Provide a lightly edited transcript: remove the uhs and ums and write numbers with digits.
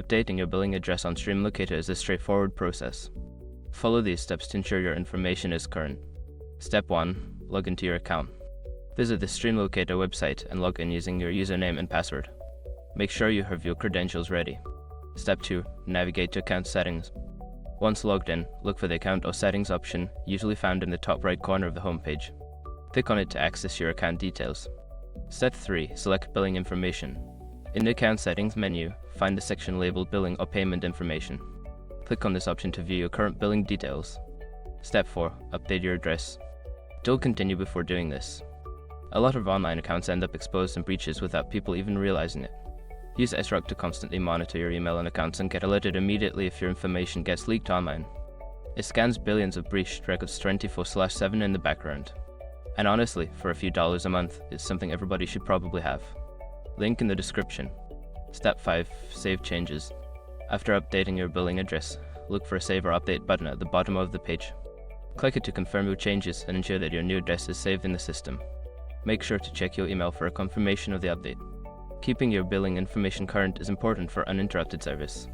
Updating your billing address on Streamlocator is a straightforward process. Follow these steps to ensure your information is current. Step 1. Log into your account. Visit the Streamlocator website and log in using your username and password. Make sure you have your credentials ready. Step 2. Navigate to account settings. Once logged in, look for the account or settings option, usually found in the top right corner of the homepage. Click on it to access your account details. Step 3. Select billing information. In the account settings menu, find the section labeled billing or payment information. Click on this option to view your current billing details. Step 4. Update your address. Don't continue before doing this. A lot of online accounts end up exposed in breaches without people even realizing it. Use SROC to constantly monitor your email and accounts and get alerted immediately if your information gets leaked online. It scans billions of breached records 24/7 in the background. And honestly, for a few dollars a month, it's something everybody should probably have. Link in the description. Step 5. Save changes. After updating your billing address, look for a Save or Update button at the bottom of the page. Click it to confirm your changes and ensure that your new address is saved in the system. Make sure to check your email for a confirmation of the update. Keeping your billing information current is important for uninterrupted service.